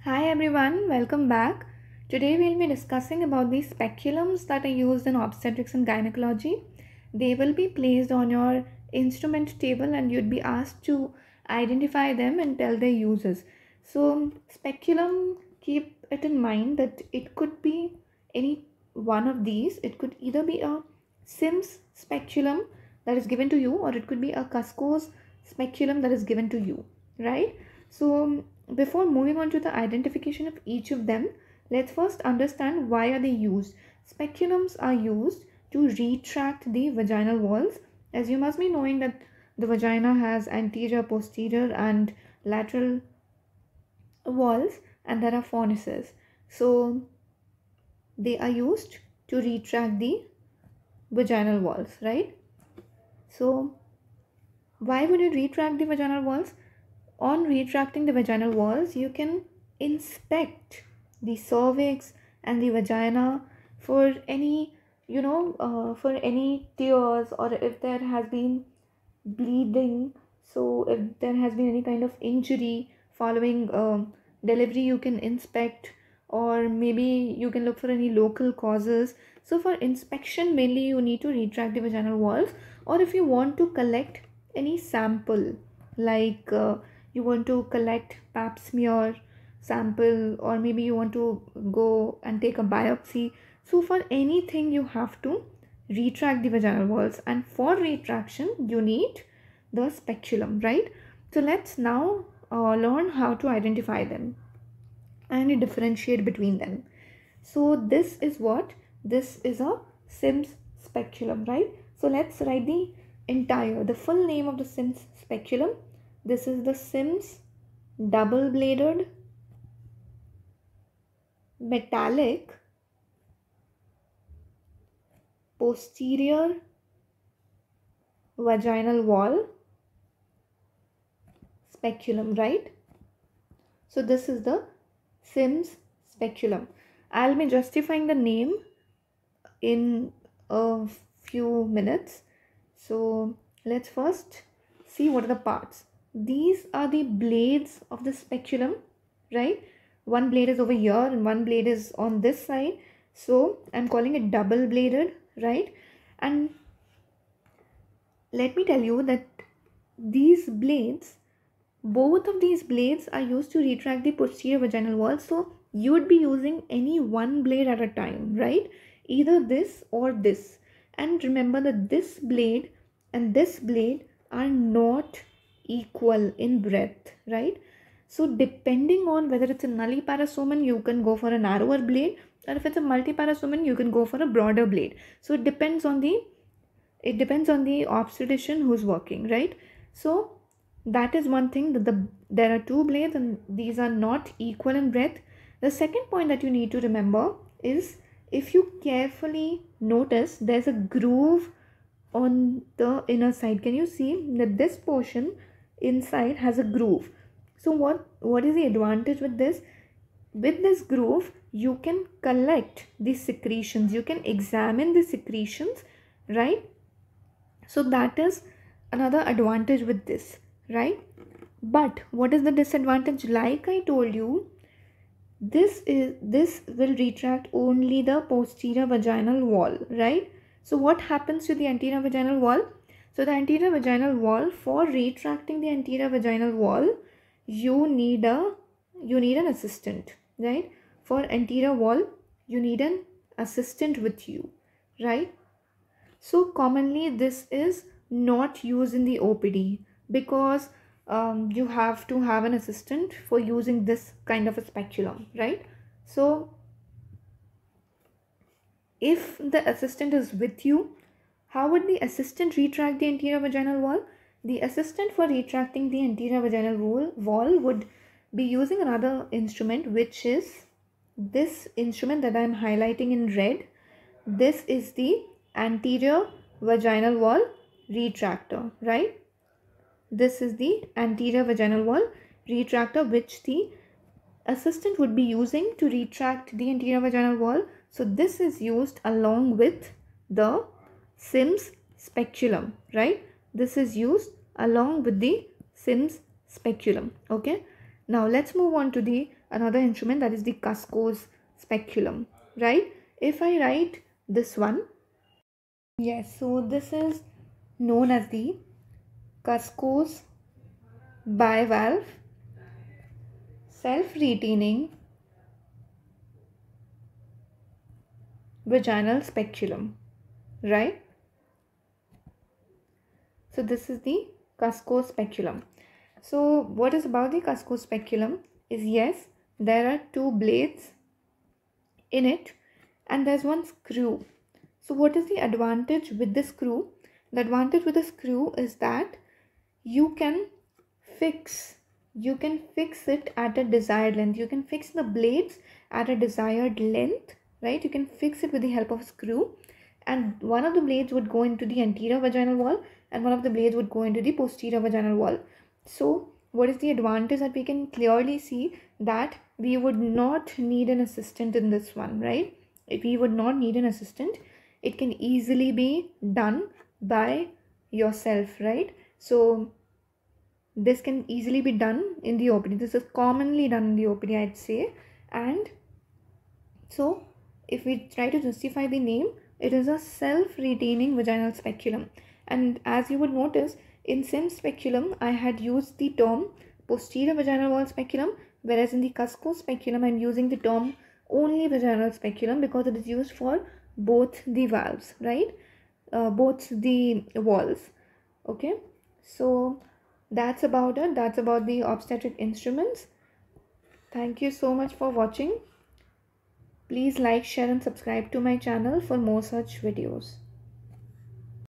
Hi everyone, welcome back. Today we'll be discussing about the speculums that are used in obstetrics and gynecology. They will be placed on your instrument table and you'd be asked to identify them and tell their uses. So, speculum, keep it in mind that it could be any one of these. It could either be a Sims speculum that is given to you, or it could be a Cusco's speculum that is given to you, right? So, before moving on to the identification of each of them, let's first understand why are they used. Speculums are used to retract the vaginal walls, as you must be knowing that the vagina has anterior, posterior and lateral walls, and there are fornices. So they are used to retract the vaginal walls, right? So why would you retract the vaginal walls? On retracting the vaginal walls, you can inspect the cervix and the vagina for any, for any tears, or if there has been bleeding. So, if there has been any kind of injury following delivery, you can inspect, or maybe you can look for any local causes. So, for inspection, mainly you need to retract the vaginal walls, or if you want to collect any sample, like you want to collect pap smear sample, or maybe you want to go and take a biopsy. So, for anything, you have to retract the vaginal walls, and for retraction, you need the speculum, right? So let's now learn how to identify them and differentiate between them. So this is a Sims speculum, right? So let's write the full name of the Sims speculum. This is the Sims double bladed metallic posterior vaginal wall speculum, right? So this is the Sims speculum. I'll be justifying the name in a few minutes. So let's first see what are the parts. These are the blades of the speculum, right? One blade is over here and one blade is on this side. So I'm calling it double bladed, right? And let me tell you that these blades, both of these blades are used to retract the posterior vaginal wall. So you would be using any one blade at a time, right? Either this or this. And remember that this blade and this blade are not equal in breadth, right? So depending on whether it's a nulliparous, you can go for a narrower blade, or if it's a multiparous, you can go for a broader blade. So it depends on the obstetrician who's working, right? So that is one thing, that there are two blades and these are not equal in breadth. The second point that you need to remember is, if you carefully notice, there's a groove on the inner side. Can you see that this portion inside has a groove? So what is the advantage with this? With this groove, you can collect the secretions, you can examine the secretions, right? So that is another advantage with this, right? But what is the disadvantage? Like I told you, this will retract only the posterior vaginal wall, right? So what happens to the anterior vaginal wall? So the anterior vaginal wall, for retracting the anterior vaginal wall, you need an assistant, right? For anterior wall, you need an assistant with you, right? So commonly this is not used in the OPD, because you have to have an assistant for using this kind of a speculum, right? So if the assistant is with you, how would the assistant retract the anterior vaginal wall? The assistant for retracting the anterior vaginal wall would be using another instrument, which is this instrument that I am highlighting in red. This is the anterior vaginal wall retractor, right? This is the anterior vaginal wall retractor, which the assistant would be using to retract the anterior vaginal wall. So this is used along with the Sims speculum, right? This is used along with the Sims speculum. Okay, now let's move on to the another instrument, that is the Cusco's speculum, right? If I write this one, yes, so this is known as the Cusco's bivalve self-retaining vaginal speculum, right? So this is the Cusco's speculum. So what is about the Cusco's speculum is, yes, there are two blades in it and there's one screw. So what is the advantage with the screw? The advantage with the screw is that you can fix it at a desired length. You can fix the blades at a desired length, right? You can fix it with the help of a screw, and one of the blades would go into the anterior vaginal wall and one of the blades would go into the posterior vaginal wall. So what is the advantage? That we can clearly see that we would not need an assistant in this one, right? If we would not need an assistant, it can easily be done by yourself, right? So this can easily be done in the OPD. This is commonly done in the OPD, I'd say. And so if we try to justify the name, it is a self-retaining vaginal speculum. And as you would notice, in Sim speculum, I had used the term posterior vaginal wall speculum, whereas in the Cusco speculum, I'm using the term only vaginal speculum because it is used for both the valves, right? Both the walls. Okay, so that's about it. That's about the obstetric instruments. Thank you so much for watching. Please like, share and subscribe to my channel for more such videos.